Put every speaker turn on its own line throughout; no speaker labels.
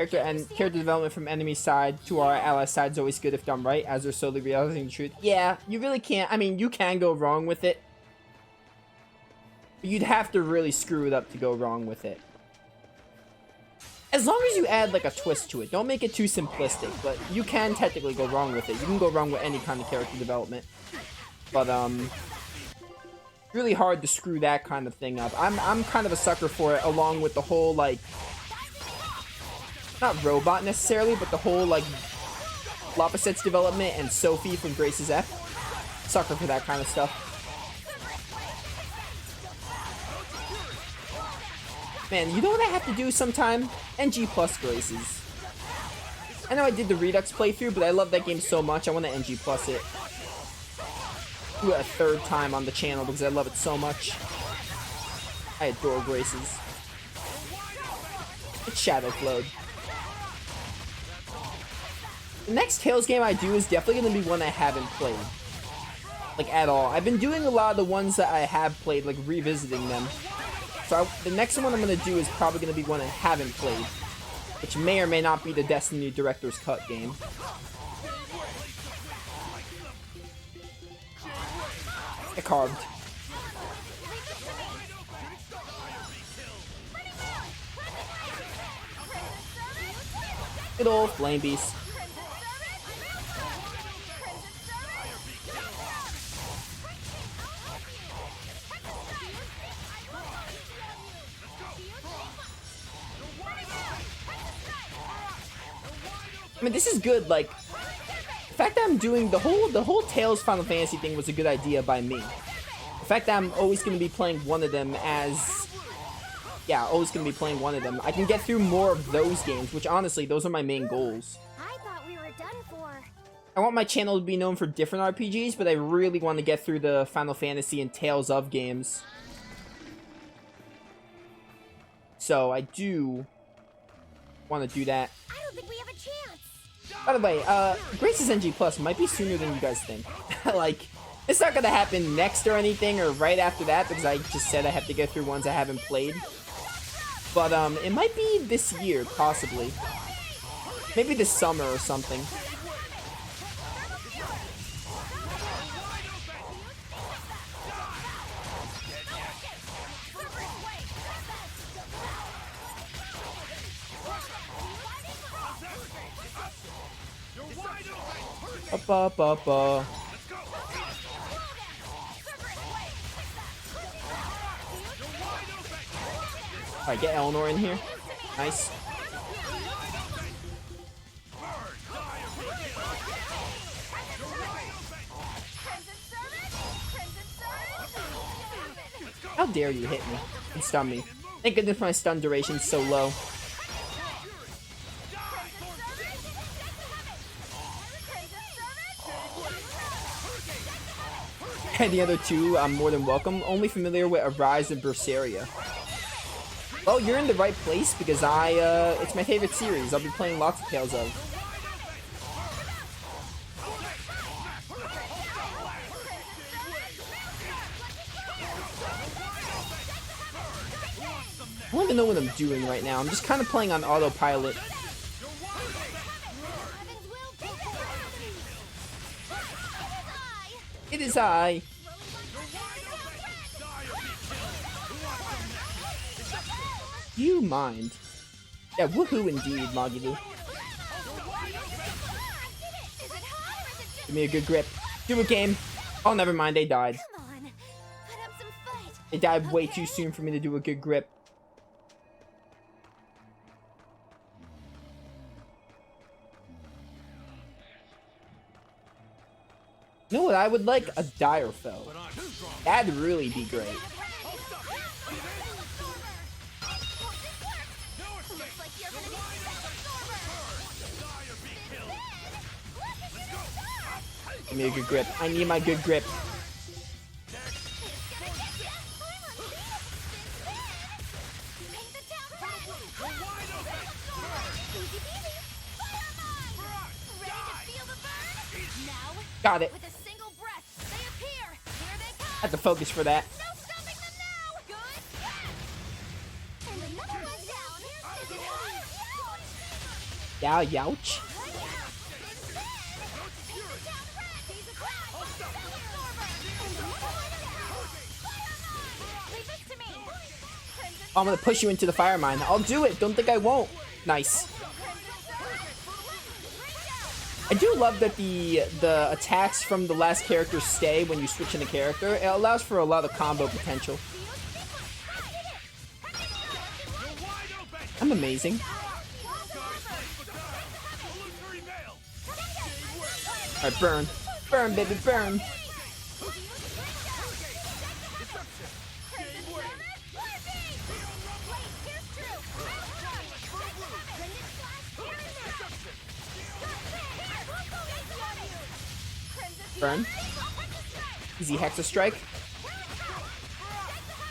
Character development from enemy side to our ally side is always good if done right, as they're slowly realizing the truth. Yeah, you really can't. I mean, you can go wrong with it. But you'd have to really screw it up to go wrong with it. As long as you add like a twist to it. Don't make it too simplistic, but you can technically go wrong with it. You can go wrong with any kind of character development. But really hard to screw that kind of thing up. I'm kind of a sucker for it, along with the whole like, not robot necessarily, but the whole like Loposet's development and Sophie from Grace's F. Sucker for that kind of stuff. Man, you know what I have to do sometime? NG plus Graces. I know I did the Redux playthrough, but I love that game so much, I want to NG plus it. Do it a third time on the channel because I love it so much. I adore Graces. It's Shadow Flowed. The next Tales game I do is definitely going to be one I haven't played. Like, at all. I've been doing a lot of the ones that I have played, like, revisiting them. So the next one I'm going to do is probably going to be one I haven't played. Which may or may not be the Destiny Director's Cut game. I carved. Good old Flame Beast. I mean, this is good, like, the fact that I'm doing the whole Tales Final Fantasy thing was a good idea by me. The fact that I'm always going to be playing one of them as, yeah, always going to be playing one of them. I can get through more of those games, which honestly, those are my main goals.
I thought we were done for.
I want my channel to be known for different RPGs, but I really want to get through the Final Fantasy and Tales of games. So I do want to do that.
I don't think we have a chance.
By the way, Grace's NG Plus might be sooner than you guys think. Like, it's not gonna happen next or anything, or right after that, because I just said I have to get through ones I haven't played. But, it might be this year, possibly. Maybe this summer or something. Up. Alright, get Eleanor in here. Nice. How dare you hit me and stun me? Thank goodness my stun duration's so low. And the other two, I'm more than welcome. Only familiar with Arise and Berseria. Well, you're in the right place because it's my favorite series. I'll be playing lots of Tales of. I don't even know what I'm doing right now. I'm just kind of playing on autopilot. It is I. You mind? Yeah, woohoo indeed, Magilu. Give me a good grip. Do a game. Oh, never mind, they died. They died way too soon for me to do a good grip. You know what I would like? A Dire Fell. That'd really be great. Give me a good grip. I need my good grip. Got it. I have to focus for that. Yeah, youch. I'm gonna push you into the fire mine. I'll do it. Don't think I won't. Nice. I do love that the attacks from the last character stay when you switch in a character. It allows for a lot of combo potential. I'm amazing. Alright, burn. Burn, baby, burn. Burn. Easy Hexa Strike. I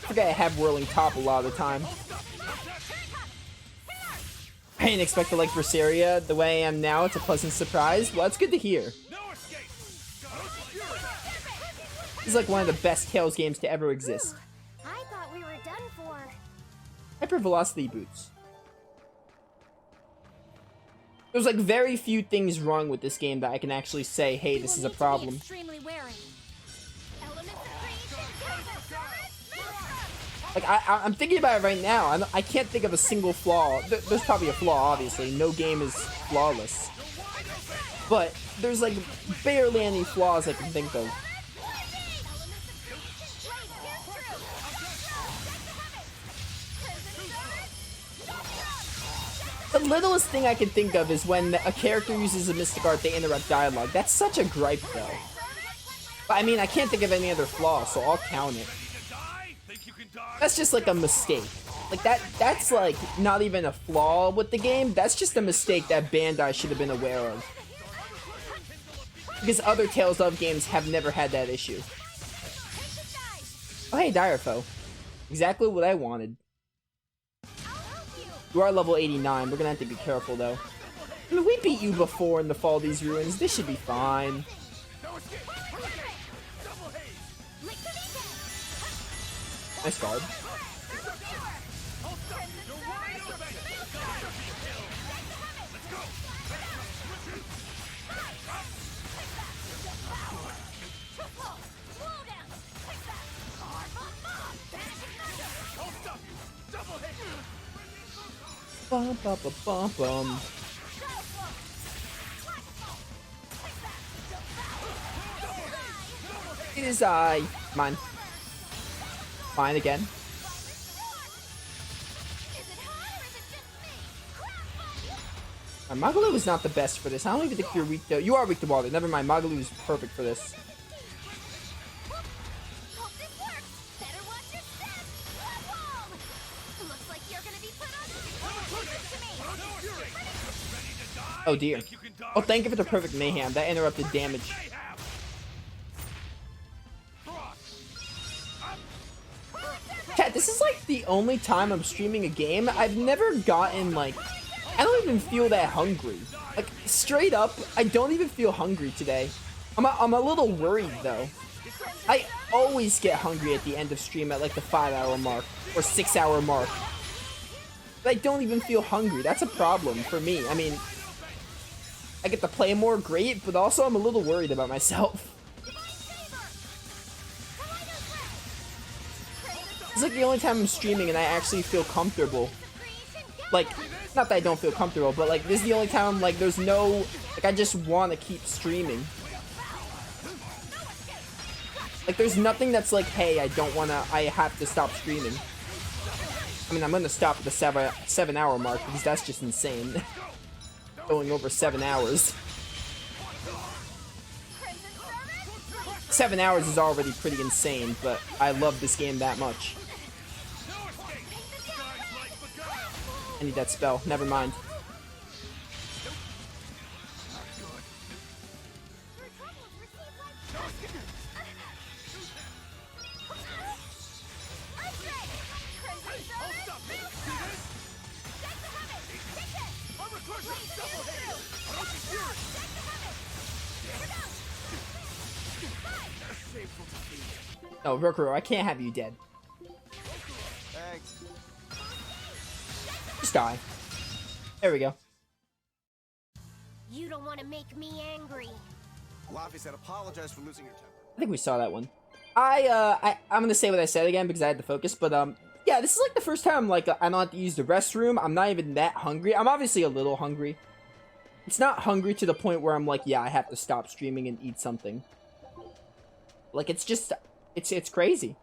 forget I have Whirling Top a lot of the time. I didn't expect to like Berseria the way I am now. It's a pleasant surprise. Well, that's good to hear. This is like one of the best Tales games to ever exist.
I thought we were done for.
Hyper Velocity Boots. There's like very few things wrong with this game that I can actually say, hey, this is a problem. Like, I'm thinking about it right now. I can't think of a single flaw. There's probably a flaw, obviously. No game is flawless. But there's like barely any flaws I can think of. The littlest thing I can think of is when a character uses a mystic art, they interrupt dialogue. That's such a gripe, though. But I mean, I can't think of any other flaw, so I'll count it. That's just like a mistake. Like that's like not even a flaw with the game. That's just a mistake that Bandai should have been aware of. Because other Tales of games have never had that issue. Oh hey, Direfoe. Exactly what I wanted. You are level 89. We're gonna have to be careful though. I mean, we beat you before in the Fall of these Ruins. This should be fine. Nice guard. Bum, bum, bum, bum, bum. It is I. Mine. Mine again. Magalu is not the best for this. I don't even think you're weak to... You are weak to water. Never mind. Magalu is perfect for this. Oh dear. Oh, thank you for the perfect mayhem. That interrupted damage. Chat, this is like the only time I'm streaming a game I've never gotten like... I don't even feel that hungry. Like, straight up, I don't even feel hungry today. I'm a little worried though. I always get hungry at the end of stream at like the 5-hour mark or 6-hour mark. But I don't even feel hungry. That's a problem for me. I mean, I get to play more, great, but also I'm a little worried about myself. It's like the only time I'm streaming and I actually feel comfortable. Like, not that I don't feel comfortable, but like this is the only time like there's no, like I just want to keep streaming. Like there's nothing that's like, hey, I have to stop streaming. I mean, I'm gonna stop at the 7-hour mark because that's just insane. Going over 7 hours. 7 hours is already pretty insane, but I love this game that much. I need that spell. Never mind. No, Rokuro, I can't have you dead.
Thanks.
Just die. There we go.
You don't want to make me angry.
Laffy said apologize for losing your temper.
I think we saw that one. I'm gonna say what I said again because I had to focus, but yeah, this is like the first time like I don't have to use the restroom. I'm not even that hungry. I'm obviously a little hungry. It's not hungry to the point where I'm like, yeah, I have to stop streaming and eat something. Like, it's just, it's crazy.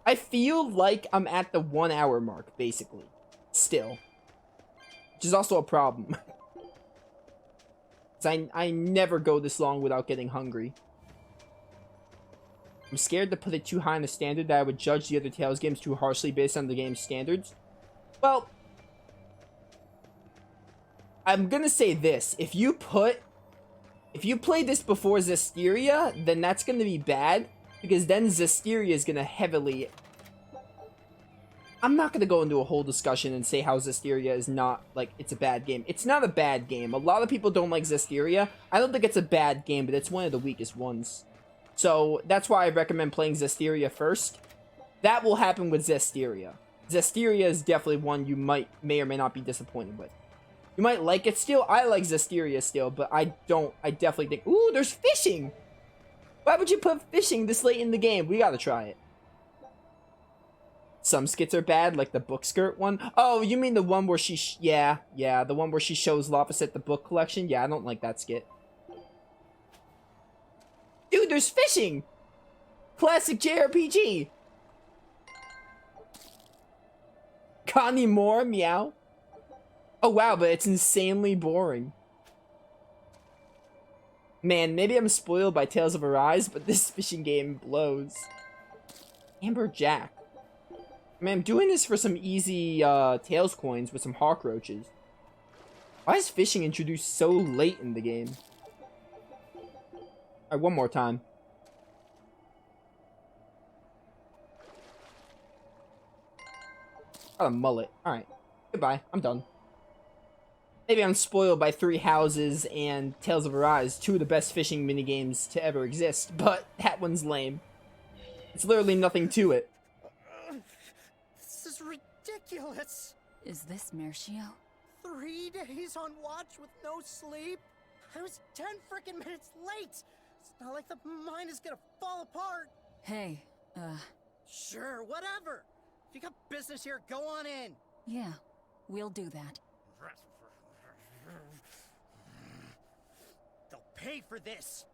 I feel like I'm at the 1 hour mark, basically. Still. Which is also a problem. I never go this long without getting hungry. I'm scared to put it too high on the standard that I would judge the other Tales games too harshly based on the game's standards. Well, I'm gonna say this. If you played this before Zestiria, then that's gonna be bad. Because then Zestiria is gonna heavily... I'm not gonna go into a whole discussion and say how Zestiria is not, like, it's a bad game. It's not a bad game. A lot of people don't like Zestiria. I don't think it's a bad game, but it's one of the weakest ones. So, that's why I recommend playing Zestiria first. That will happen with Zestiria. Zestiria is definitely one you may or may not be disappointed with. You might like it still. I like Zestiria still, but I definitely think... Ooh, there's fishing! Why would you put fishing this late in the game? We gotta try it. Some skits are bad, like the book skirt one. Oh, you mean the one where she... Yeah, the one where she shows Lopus at the book collection? Yeah, I don't like that skit. Dude, there's fishing! Classic JRPG! Connie Moore, meow. Oh wow, but it's insanely boring. Man, maybe I'm spoiled by Tales of Arise, but this fishing game blows. Amber Jack. Man, I'm doing this for some easy Tails coins with some hawk roaches. Why is fishing introduced so late in the game? Alright, one more time. Got a mullet. Alright. Goodbye. I'm done. Maybe I'm spoiled by Three Houses and Tales of Arise, two of the best fishing minigames to ever exist, but that one's lame. It's literally nothing to it.
This is ridiculous.
Is this Meirchio?
3 days on watch with no sleep? I was 10 freaking minutes late. It's not like the mine is gonna fall apart.
Hey,
Sure, whatever. If you got business here, go on in.
yeah, we'll do that.
They'll pay for this.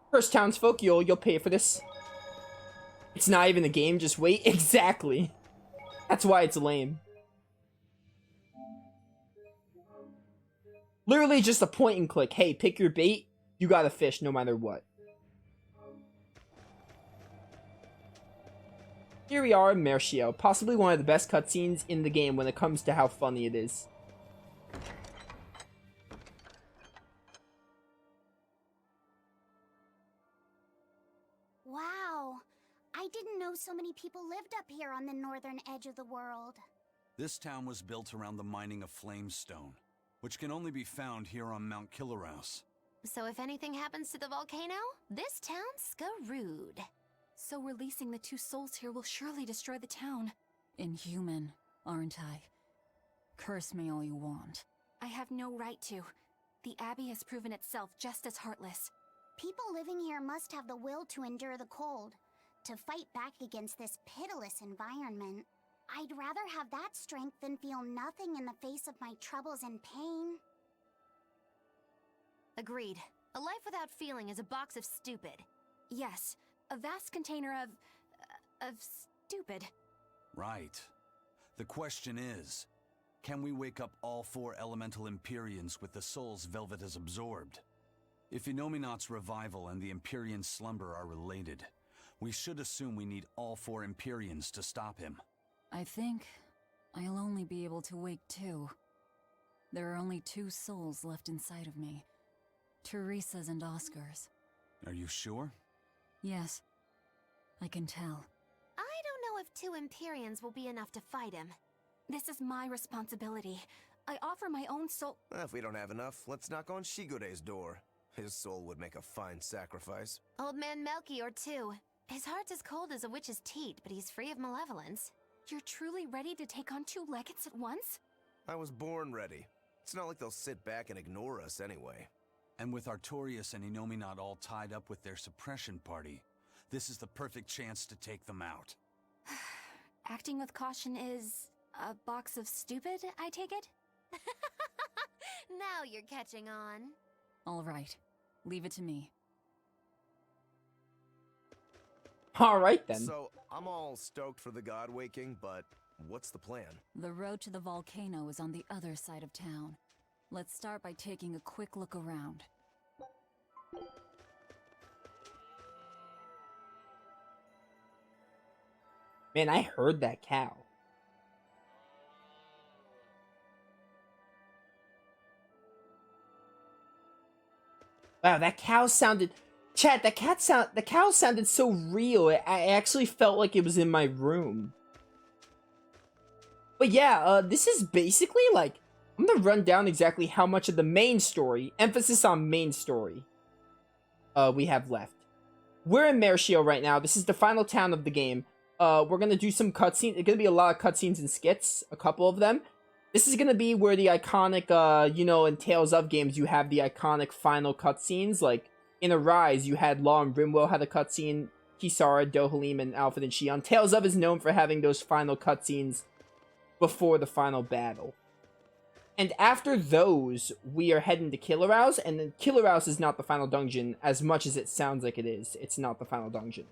First townsfolk, you'll pay for this. It's not even a game, just wait. Exactly. That's why it's lame. Literally just a point and click. Hey, pick your bait. You gotta fish no matter what. Here we are in Meirchio, possibly one of the best cutscenes in the game when it comes to how funny it is.
Wow. I didn't know so many people lived up here on the northern edge of the world.
This town was built around the mining of flamestone, which can only be found here on Mount Killerhouse.
So if anything happens to the volcano, this town's screwed.
So releasing the two souls here will surely destroy the town. Inhuman, aren't I? Curse me all you want.
I have no right to. The Abbey has proven itself just as heartless. People living here must have the will to endure the cold, to fight back against this pitiless environment. I'd rather have that strength than feel nothing in the face of my troubles and pain.
Agreed. A life without feeling is a box of stupid.
Yes, a vast container of stupid.
Right. The question is, can we wake up all 4 elemental Empyreans with the souls Velvet has absorbed? If Inominat's revival and the Empyrean slumber are related, we should assume we need all 4 Empyreans to stop him.
I think I'll only be able to wake 2. There are only 2 souls left inside of me. Teresa's and Oscar's.
Are you sure?
Yes, I can tell.
I don't know if 2 Empyreans will be enough to fight him.
This is my responsibility. I offer my own soul.
If we don't have enough, let's knock on Shigure's door. His soul would make a fine sacrifice.
Old man Meirchio, too. His heart's as cold as a witch's teat, but he's free of malevolence.
You're truly ready to take on 2 legates at once?
I was born ready. It's not like they'll sit back and ignore us anyway.
And with Artorias and Innominat all tied up with their suppression party, this is the perfect chance to take them out.
Acting with caution is a box of stupid, I take it? Now you're catching on.
All right. Leave it to me.
All right, then.
So, I'm all stoked for the god waking, but what's the plan?
The road to the volcano is on the other side of town. Let's start by taking a quick look around.
Man, I heard that cow. Wow, that cow sounded... Chat, the cow sounded so real. I actually felt like it was in my room. But yeah, this is basically like... I'm gonna run down exactly how much of the main story, emphasis on main story, we have left. We're in Meirchio right now. This is the final town of the game. We're gonna do some cutscenes. It's gonna be a lot of cutscenes and skits, a couple of them. This is gonna be where the iconic, you know, in Tales of games, you have the iconic final cutscenes. Like, in Arise, you had Law and Rimwell had a cutscene, Kisara, Dohalim, and Alfred and Shion. Tales of is known for having those final cutscenes before the final battle. And after those, we are heading to Killer House, and then Killer House is not the final dungeon, as much as it sounds like it is. It's not the final dungeon.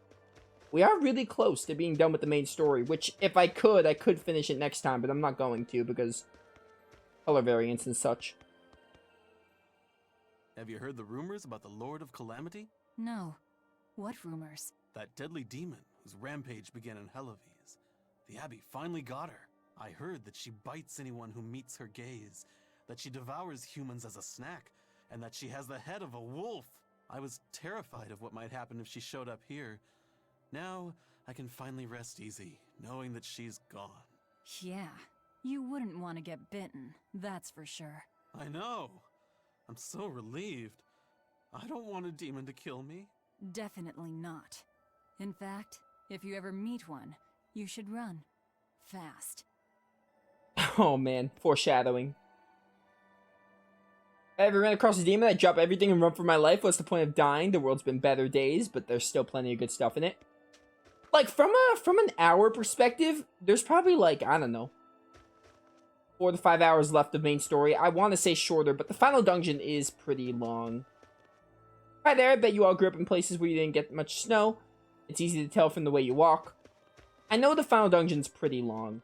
We are really close to being done with the main story, which, if I could finish it next time, but I'm not going to, because color variants and such.
Have you heard the rumors about the Lord of Calamity?
No. What rumors?
That deadly demon whose rampage began in Helavis. The Abbey finally got her. I heard that she bites anyone who meets her gaze, that she devours humans as a snack, and that she has the head of a wolf. I was terrified of what might happen if she showed up here. Now, I can finally rest easy, knowing that she's gone.
Yeah, you wouldn't want to get bitten, that's for sure.
I know. I'm so relieved. I don't want a demon to kill me.
Definitely not. In fact, if you ever meet one, you should run. Fast.
Oh man, foreshadowing. If I ever ran across a demon, I'd drop everything and run for my life. What's the point of dying? The world's been better days, but there's still plenty of good stuff in it. Like, from an hour perspective, there's probably, like, I don't know, 4 to 5 hours left of main story. I want to say shorter, but the final dungeon is pretty long. Hi there, I bet you all grew up in places where you didn't get much snow. It's easy to tell from the way you walk. I know the final dungeon's pretty long.